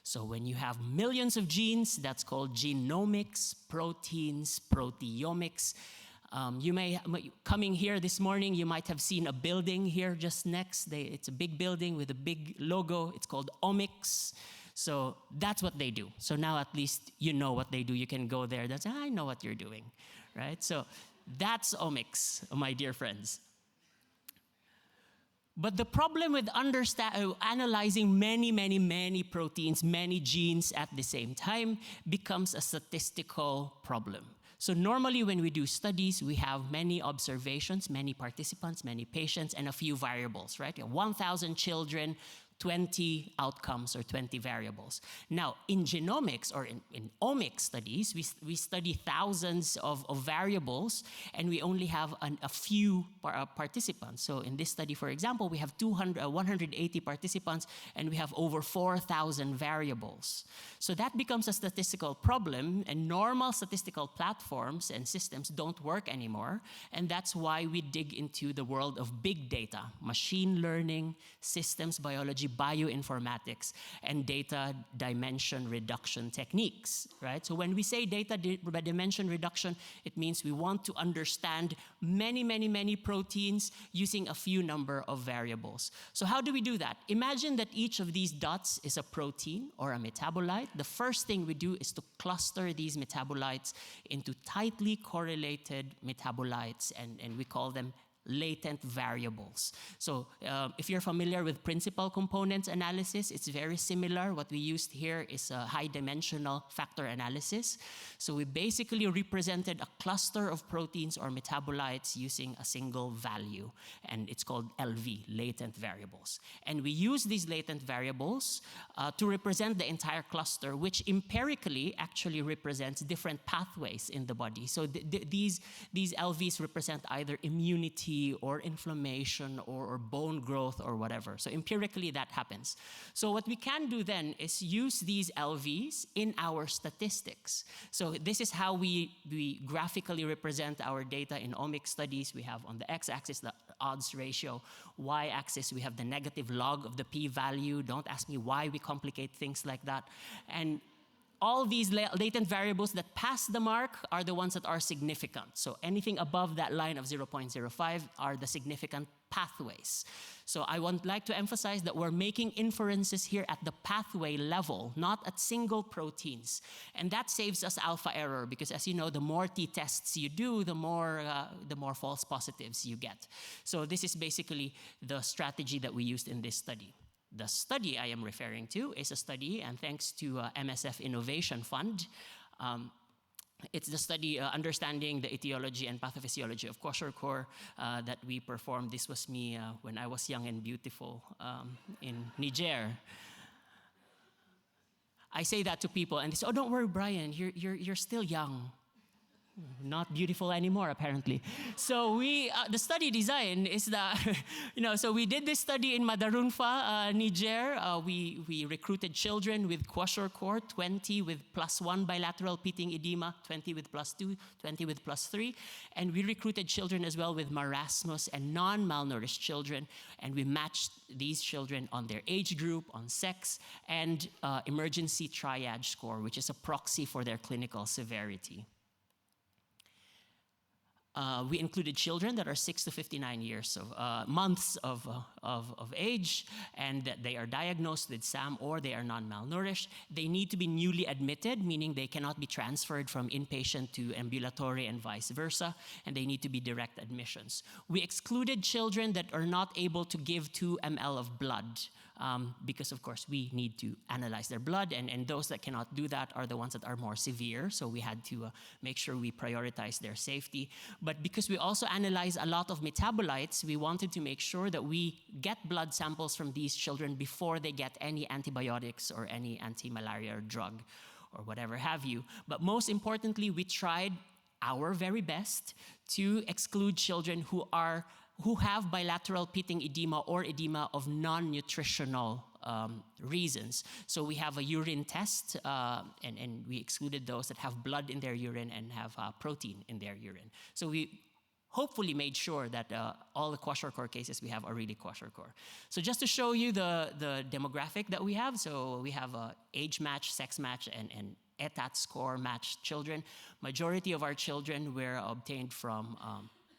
So when you have millions of genes, that's called genomics, proteins, proteomics. Coming here this morning, you might have seen a building here just next. It's a big building with a big logo. It's called Omics. So that's what they do. So now at least you know what they do. You can go there. That's, I know what you're doing, right? So that's Omics, my dear friends. But the problem with analyzing many, many, many proteins, many genes at the same time becomes a statistical problem. So normally when we do studies, we have many observations, many participants, many patients, and a few variables, right? 1,000 children, 20 outcomes or 20 variables. Now, in genomics or in omics studies, we study thousands of variables, and we only have a few participants. So in this study, for example, we have 180 participants, and we have over 4,000 variables. So that becomes a statistical problem, and normal statistical platforms and systems don't work anymore, and that's why we dig into the world of big data, machine learning, systems biology, bioinformatics, and data dimension reduction techniques, right? So when we say data dimension reduction, it means we want to understand many, many, many proteins using a few number of variables. So how do we do that? Imagine that each of these dots is a protein or a metabolite. The first thing we do is to cluster these metabolites into tightly correlated metabolites, and we call them latent variables. So if you're familiar with principal components analysis, it's very similar. What we used here is a high dimensional factor analysis. So we basically represented a cluster of proteins or metabolites using a single value, and it's called LV, latent variables. And we use these latent variables to represent the entire cluster, which empirically actually represents different pathways in the body. So these LVs represent either immunity or inflammation or bone growth or whatever. So empirically that happens. So what we can do then is use these LVs in our statistics. So this is how we graphically represent our data in omics studies. We have on the x-axis the odds ratio, y-axis we have the negative log of the p-value. Don't ask me why we complicate things like that. And all these latent variables that pass the mark are the ones that are significant. So anything above that line of 0.05 are the significant pathways. So I would like to emphasize that we're making inferences here at the pathway level, not at single proteins. And that saves us alpha error, because as you know, the more t-tests you do, the more false positives you get. So this is basically the strategy that we used in this study. The study I am referring to is a study, and thanks to MSF Innovation Fund, it's the study understanding the etiology and pathophysiology of Kwashiorkor that we performed. This was me when I was young and beautiful in Niger. I say that to people, and they say, "Oh, don't worry, Bryan, you're still young." Not beautiful anymore, apparently. So the study design is that, so we did this study in Madarunfa, Niger. We recruited children with Kwashiorkor, 20 with +1 bilateral pitting edema, 20 with +2, 20 with +3. And we recruited children as well with marasmus and non-malnourished children. And we matched these children on their age group, on sex, and emergency triage score, which is a proxy for their clinical severity. We included children that are 6 to 59 years of months of age, and that they are diagnosed with SAM or they are non-malnourished. They need to be newly admitted, meaning they cannot be transferred from inpatient to ambulatory and vice versa, and they need to be direct admissions. We excluded children that are not able to give 2 ml of blood, because of course we need to analyze their blood, and those that cannot do that are the ones that are more severe, so we had to make sure we prioritize their safety. But because we also analyze a lot of metabolites, we wanted to make sure that we get blood samples from these children before they get any antibiotics or any anti-malaria drug or whatever have you. But most importantly, we tried our very best to exclude children who who have bilateral pitting edema or edema of non-nutritional reasons. So we have a urine test, and we excluded those that have blood in their urine and have protein in their urine. So we hopefully made sure that all the Kwashiorkor cases we have are really Kwashiorkor. So just to show you the demographic that we have, so we have age match, sex match, and ETAT score matched children. Majority of our children were obtained from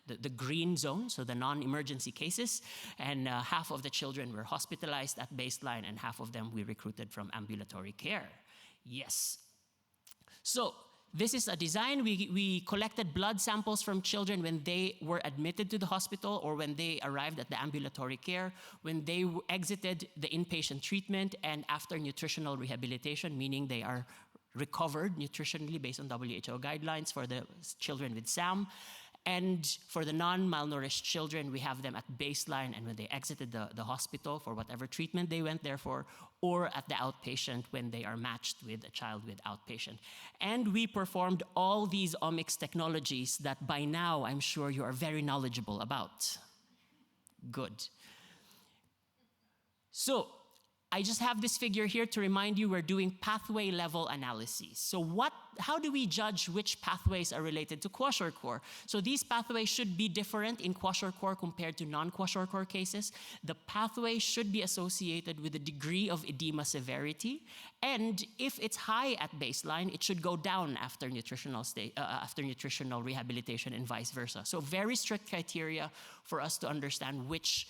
the green zone, so the non-emergency cases, and half of the children were hospitalized at baseline, and half of them we recruited from ambulatory care. Yes. So this is a design. We collected blood samples from children when they were admitted to the hospital or when they arrived at the ambulatory care, when they exited the inpatient treatment, and after nutritional rehabilitation, meaning they are recovered nutritionally based on WHO guidelines for the children with SAM. And for the non-malnourished children, we have them at baseline and when they exited the hospital for whatever treatment they went there for, or at the outpatient when they are matched with a child with outpatient. And we performed all these omics technologies that by now I'm sure you are very knowledgeable about. Good. So I just have this figure here to remind you we're doing pathway level analyses. So how do we judge which pathways are related to Kwashiorkor? So these pathways should be different in Kwashiorkor compared to non-Kwashiorkor cases. The pathway should be associated with a degree of edema severity. And if it's high at baseline, it should go down after nutritional rehabilitation and vice versa. So very strict criteria for us to understand which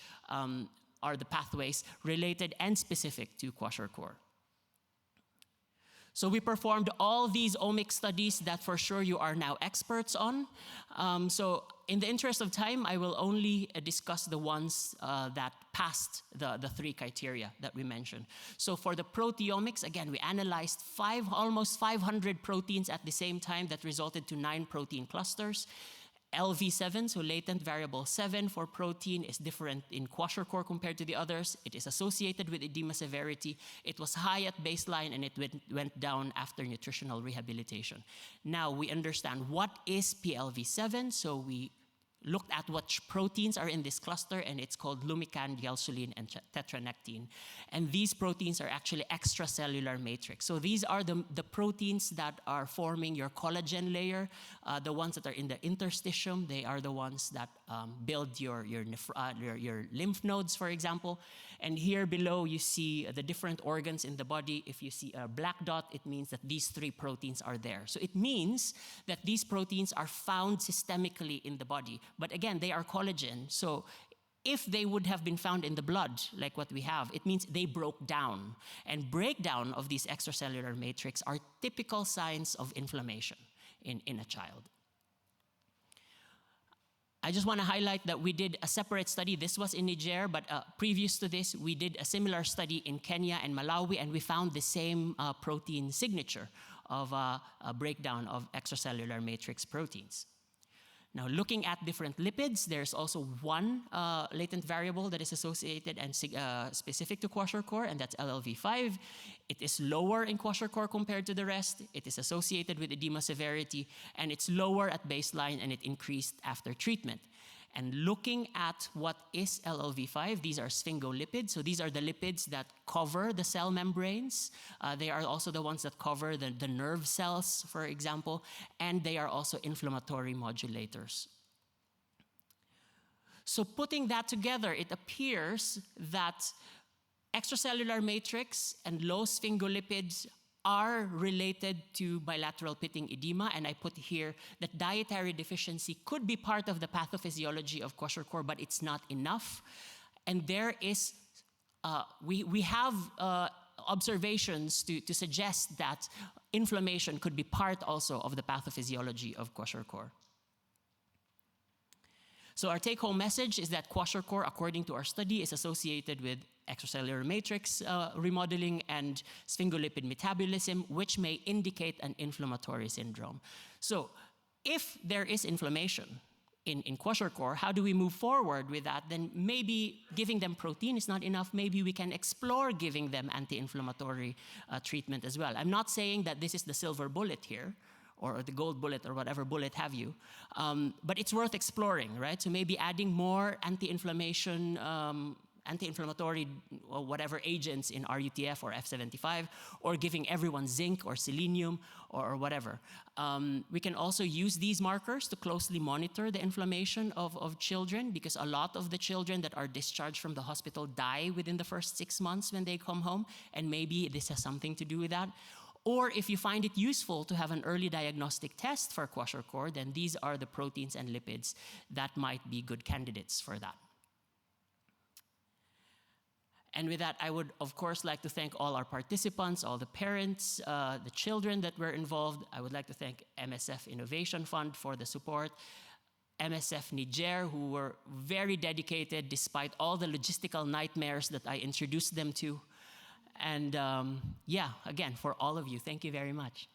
are the pathways related and specific to Kwashiorkor. So we performed all these omic studies that for sure you are now experts on. So in the interest of time, I will only discuss the ones that passed the three criteria that we mentioned. So for the proteomics, again, we analyzed almost 500 proteins at the same time that resulted to 9 protein clusters. LV7, so latent variable 7 for protein, is different in Kwashiorkor compared to the others. It is associated with edema severity. It was high at baseline and it went down after nutritional rehabilitation. Now we understand what is PLV7, so we looked at what proteins are in this cluster, and it's called lumican, gyalsuline, and tetranectin. And these proteins are actually extracellular matrix. So these are the proteins that are forming your collagen layer, the ones that are in the interstitium. They are the ones that build your lymph nodes, for example. And here below, you see the different organs in the body. If you see a black dot, it means that these 3 proteins are there. So it means that these proteins are found systemically in the body. But again, they are collagen. So if they would have been found in the blood, like what we have, it means they broke down. And breakdown of these extracellular matrix are typical signs of inflammation in a child. I just want to highlight that we did a separate study. This was in Niger, but previous to this, we did a similar study in Kenya and Malawi, and we found the same protein signature of a breakdown of extracellular matrix proteins. Now, looking at different lipids, there's also one latent variable that is associated and specific to Kwashiorkor, and that's LLV5. It is lower in Kwashiorkor compared to the rest. It is associated with edema severity, and it's lower at baseline, and it increased after treatment. And looking at what is LLV5, these are sphingolipids. So these are the lipids that cover the cell membranes. They are also the ones that cover the nerve cells, for example, and they are also inflammatory modulators. So putting that together, it appears that extracellular matrix and low sphingolipids are related to bilateral pitting edema, and I put here that dietary deficiency could be part of the pathophysiology of Kwashiorkor, but it's not enough. And there is, we have observations to suggest that inflammation could be part also of the pathophysiology of Kwashiorkor. So our take-home message is that Kwashiorkor, according to our study, is associated with extracellular matrix remodeling and sphingolipid metabolism, which may indicate an inflammatory syndrome. So if there is inflammation in Kwashiorkor, how do we move forward with that? Then maybe giving them protein is not enough. Maybe we can explore giving them anti-inflammatory treatment as well. I'm not saying that this is the silver bullet here, or the gold bullet or whatever bullet have you. But it's worth exploring, right? So maybe adding more anti-inflammatory or whatever agents in RUTF or F75, or giving everyone zinc or selenium or whatever. We can also use these markers to closely monitor the inflammation of children, because a lot of the children that are discharged from the hospital die within the first 6 months when they come home, and maybe this has something to do with that. Or if you find it useful to have an early diagnostic test for Kwashiorkor, then these are the proteins and lipids that might be good candidates for that. And with that, I would, of course, like to thank all our participants, all the parents, the children that were involved. I would like to thank MSF Innovation Fund for the support, MSF Niger, who were very dedicated despite all the logistical nightmares that I introduced them to. And yeah, again, for all of you, thank you very much.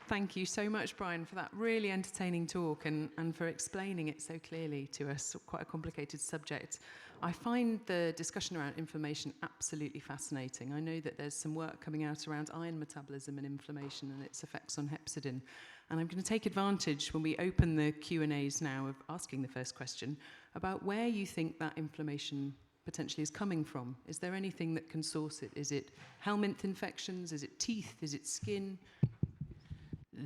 Thank you so much, Bryan, for that really entertaining talk and for explaining it so clearly to us, quite a complicated subject. I find the discussion around inflammation absolutely fascinating. I know that there's some work coming out around iron metabolism and inflammation and its effects on hepcidin. And I'm going to take advantage when we open the Q&As now of asking the first question about where you think that inflammation potentially is coming from. Is there anything that can source it? Is it helminth infections? Is it teeth? Is it skin?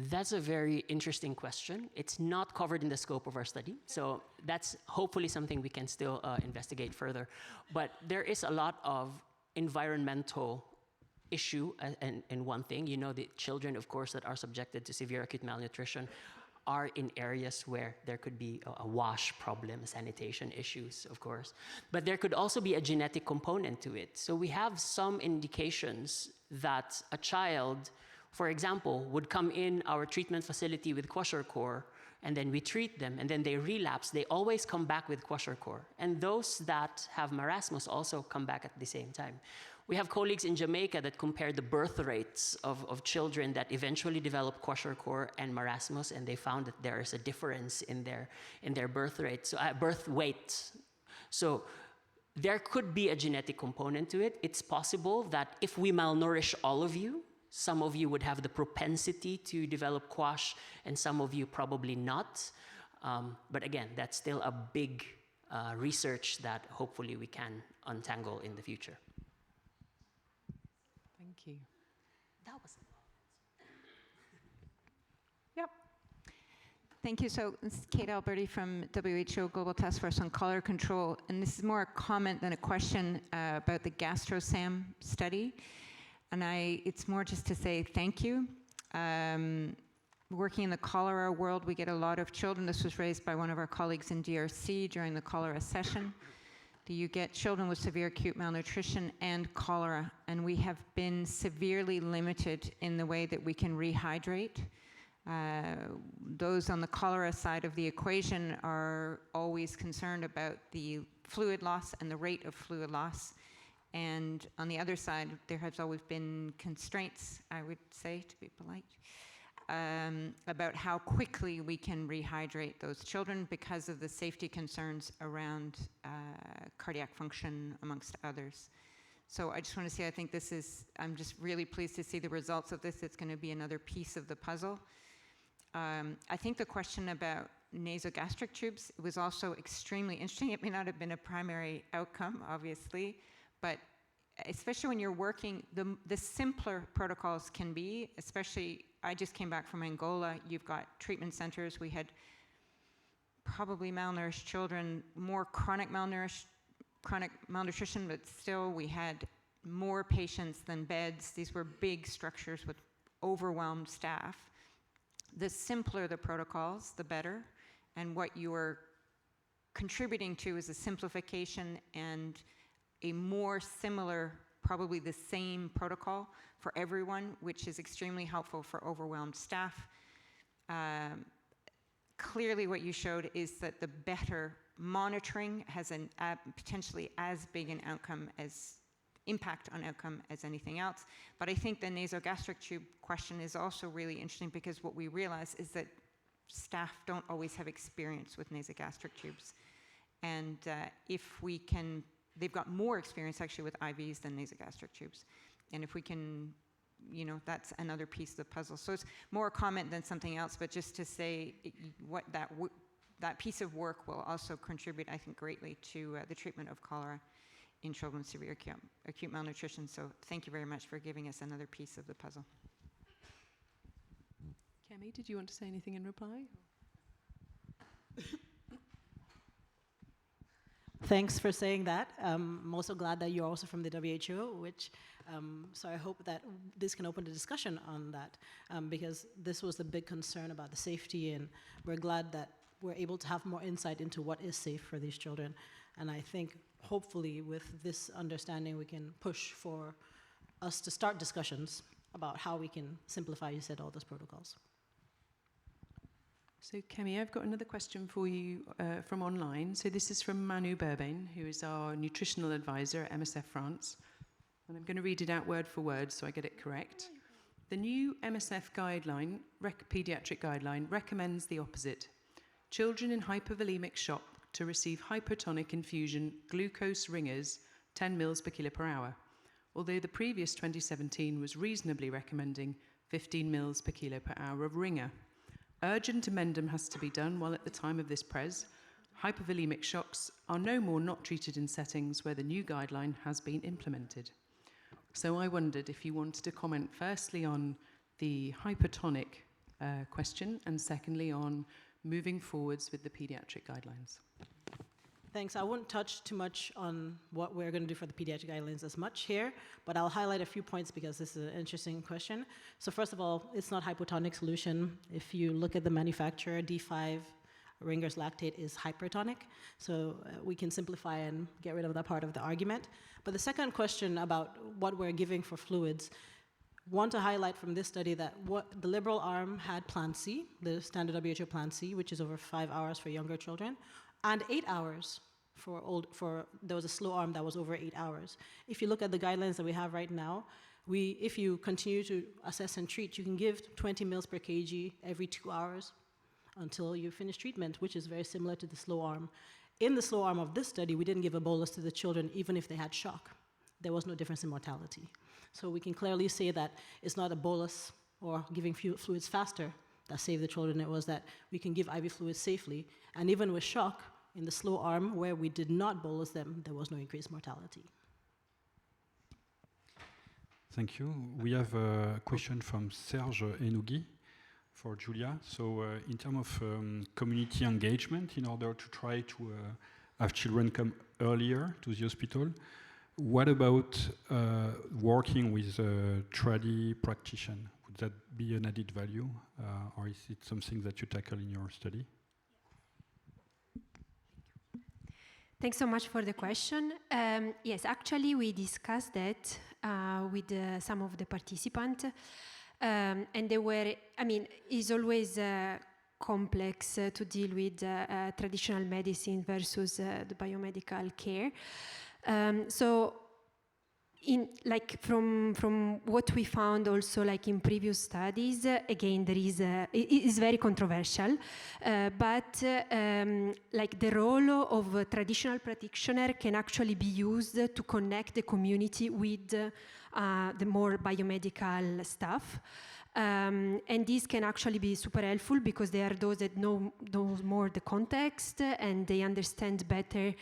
That's a very interesting question. It's not covered in the scope of our study, so that's hopefully something we can still investigate further. But there is a lot of environmental issue and one thing. You know, the children, of course, that are subjected to severe acute malnutrition are in areas where there could be a wash problem, sanitation issues, of course. But there could also be a genetic component to it. So we have some indications that a child, for example, would come in our treatment facility with Kwashiorkor, and then we treat them, and then they relapse. They always come back with Kwashiorkor. And those that have marasmus also come back at the same time. We have colleagues in Jamaica that compare the birth rates of children that eventually develop Kwashiorkor and marasmus, and they found that there is a difference in their birth rate, so birth weight. So there could be a genetic component to it. It's possible that if we malnourish all of you, some of you would have the propensity to develop quash, and some of you probably not. But again, that's still a big research that hopefully we can untangle in the future. Thank you. That was Yep. Thank you. So this is Kate Alberti from WHO Global Task Force on Cholera Control. And this is more a comment than a question about the GastroSam study. And it's more just to say thank you. Working in the cholera world, we get a lot of children. This was raised by one of our colleagues in DRC during the cholera session. You get children with severe acute malnutrition and cholera, and we have been severely limited in the way that we can rehydrate. Those on the cholera side of the equation are always concerned about the fluid loss and the rate of fluid loss. And on the other side, there has always been constraints, I would say, to be polite, about how quickly we can rehydrate those children because of the safety concerns around cardiac function, amongst others. So I just want to say, I think I'm just really pleased to see the results of this. It's going to be another piece of the puzzle. I think the question about nasogastric tubes was also extremely interesting. It may not have been a primary outcome, obviously, but especially when you're working, the simpler protocols can be, especially, I just came back from Angola. You've got treatment centers. We had probably malnourished children, more chronic malnutrition, but still we had more patients than beds. These were big structures with overwhelmed staff. The simpler the protocols, the better. And what you are contributing to is a simplification and a more similar, probably the same protocol for everyone, which is extremely helpful for overwhelmed staff. Clearly what you showed is that the better monitoring has potentially as big an impact on outcome as anything else. But I think the nasogastric tube question is also really interesting, because what we realize is that staff don't always have experience with nasogastric tubes. And if we can they've got more experience actually with IVs than nasogastric tubes. And if we can, you know, that's another piece of the puzzle. So it's more a comment than something else, but just to say what that piece of work will also contribute, I think, greatly to the treatment of cholera in children with severe acute malnutrition. So thank you very much for giving us another piece of the puzzle. Kemi, did you want to say anything in reply? Thanks for saying that. I'm also glad that you're also from the WHO, so I hope that this can open a discussion on that, because this was the big concern about the safety, and we're glad that we're able to have more insight into what is safe for these children. And I think hopefully with this understanding we can push for us to start discussions about how we can simplify, you said, all those protocols. So Kemi, I've got another question for you from online. So this is from Manu Burbain, who is our nutritional advisor at MSF France. And I'm going to read it out word for word so I get it correct. The new MSF guideline, pediatric guideline, recommends the opposite. Children in hypovolemic shock to receive hypotonic infusion glucose ringers 10 mils per kilo per hour, although the previous 2017 was reasonably recommending 15 mils per kilo per hour of ringer. Urgent amendum has to be done while at the time of this pres. Hypovolemic shocks are no more not treated in settings where the new guideline has been implemented. So I wondered if you wanted to comment firstly on the hypotonic question, and secondly on moving forwards with the pediatric guidelines. Thanks. I won't touch too much on what we're going to do for the pediatric guidelines as much here, but I'll highlight a few points because this is an interesting question. So first of all, it's not hypotonic solution. If you look at the manufacturer, D5 Ringer's lactate is hypertonic, so we can simplify and get rid of that part of the argument. But the second question about what we're giving for fluids, want to highlight from this study that what the liberal arm had Plan C, the standard WHO Plan C, which is over 5 hours for younger children, and 8 hours there was a slow arm that was over 8 hours. If you look at the guidelines that we have right now, if you continue to assess and treat, you can give 20 mils per kg every 2 hours until you finish treatment, which is very similar to the slow arm. In the slow arm of this study, we didn't give a bolus to the children even if they had shock. There was no difference in mortality. So we can clearly say that it's not a bolus or giving fluids faster that saved the children. It was that we can give IV fluids safely. And even with shock, in the slow arm, where we did not bolus them, there was no increased mortality. Thank you. We have a question from Serge Enougui for Giulia. So in terms of community engagement, in order to try to have children come earlier to the hospital, what about working with a tradi practitioner? Would that be an added value, or is it something that you tackle in your study? Thanks so much for the question. Yes, actually we discussed that with some of the participants, and they were, it's always complex to deal with traditional medicine versus the biomedical care. So from what we found also in previous studies, again, it is very controversial, but the role of a traditional practitioner can actually be used to connect the community with the more biomedical stuff. And these can actually be super helpful because they are those that know more the context and they understand better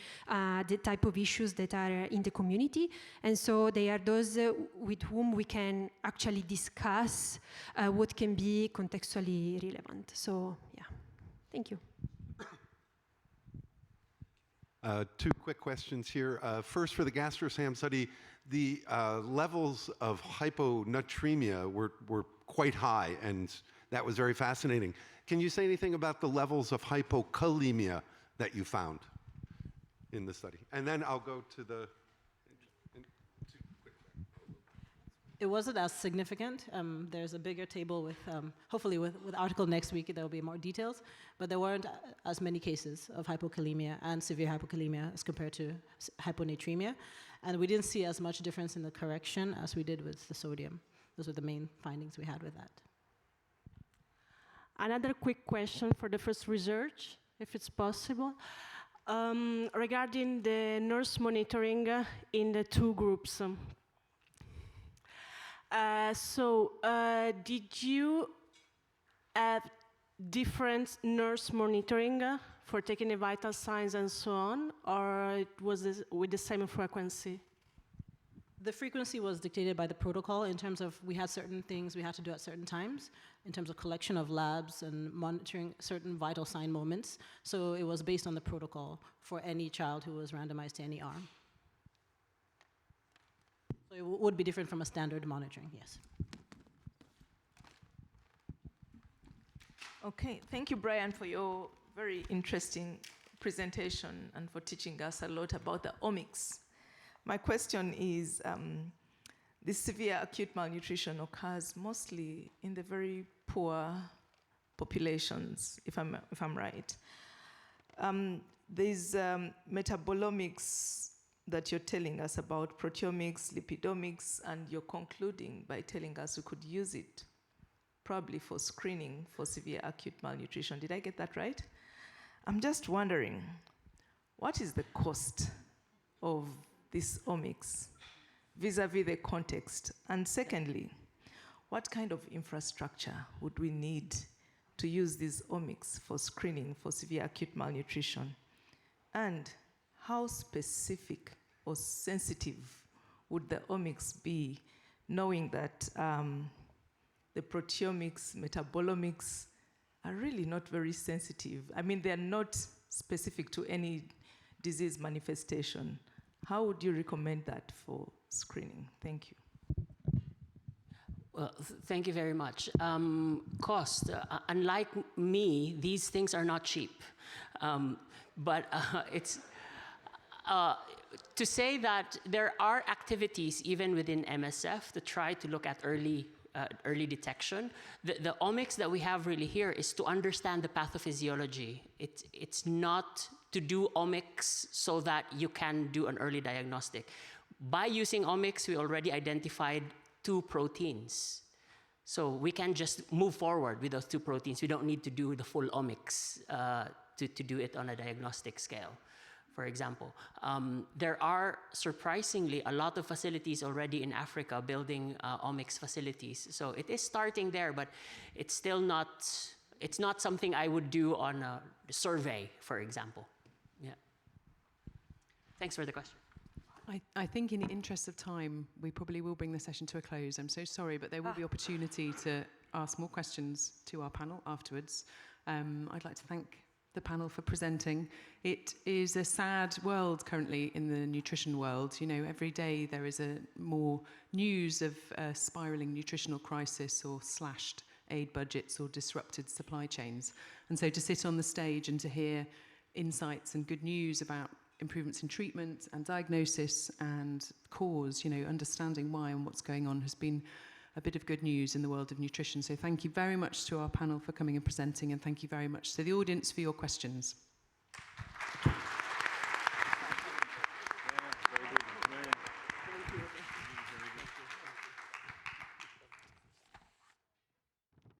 the type of issues that are in the community. And so they are those with whom we can actually discuss what can be contextually relevant. So, yeah, thank you. Two quick questions here. First, for the GastroSam study, the levels of hyponatremia were quite high, and that was very fascinating. Can you say anything about the levels of hypokalemia that you found in the study? And then I'll go to the... It wasn't as significant. There's a bigger table with, hopefully with article next week, there will be more details, but there weren't as many cases of hypokalemia and severe hypokalemia as compared to hyponatremia. And we didn't see as much difference in the correction as we did with the sodium. Those were the main findings we had with that. Another quick question for the first research, if it's possible. regarding the nurse monitoring in the two groups. Did you have different nurse monitoring for taking the vital signs and so on, or it was with the same frequency? The frequency was dictated by the protocol in terms of we had certain things we had to do at certain times in terms of collection of labs and monitoring certain vital sign moments. So it was based on the protocol for any child who was randomized to any arm. So it would be different from a standard monitoring, yes. Okay, thank you, Bryan, for your very interesting presentation and for teaching us a lot about the omics. My question is, this severe acute malnutrition occurs mostly in the very poor populations, if I'm right. There's metabolomics that you're telling us about, proteomics, lipidomics, and you're concluding by telling us we could use it probably for screening for severe acute malnutrition. Did I get that right? I'm just wondering, what is the cost of this omics vis-a-vis the context? And secondly, what kind of infrastructure would we need to use these omics for screening for severe acute malnutrition? And how specific or sensitive would the omics be, knowing that the proteomics, metabolomics are really not very sensitive? I mean, they're not specific to any disease manifestation. How would you recommend that for screening? Thank you. Well, thank you very much. Cost. Unlike me, these things are not cheap. It's to say that there are activities even within MSF to try to look at early detection. The omics that we have really here is to understand the pathophysiology. It's not to do omics so that you can do an early diagnostic. By using omics, we already identified 2 proteins. So we can just move forward with those 2 proteins. We don't need to do the full omics to do it on a diagnostic scale, for example. There are surprisingly a lot of facilities already in Africa building omics facilities. So it is starting there, but it's still not, it's not something I would do on a survey, for example. Yeah. Thanks for the question. I think in the interest of time, we probably will bring the session to a close. I'm so sorry, but there will be opportunity to ask more questions to our panel afterwards. I'd like to thank the panel for presenting. It is a sad world currently in the nutrition world. You know, every day there is more news of a spiraling nutritional crisis or slashed aid budgets or disrupted supply chains. And so to sit on the stage and to hear insights and good news about improvements in treatment and diagnosis and cause, you know, understanding why and what's going on has been a bit of good news in the world of nutrition. So thank you very much to our panel for coming and presenting, and thank you very much to the audience for your questions.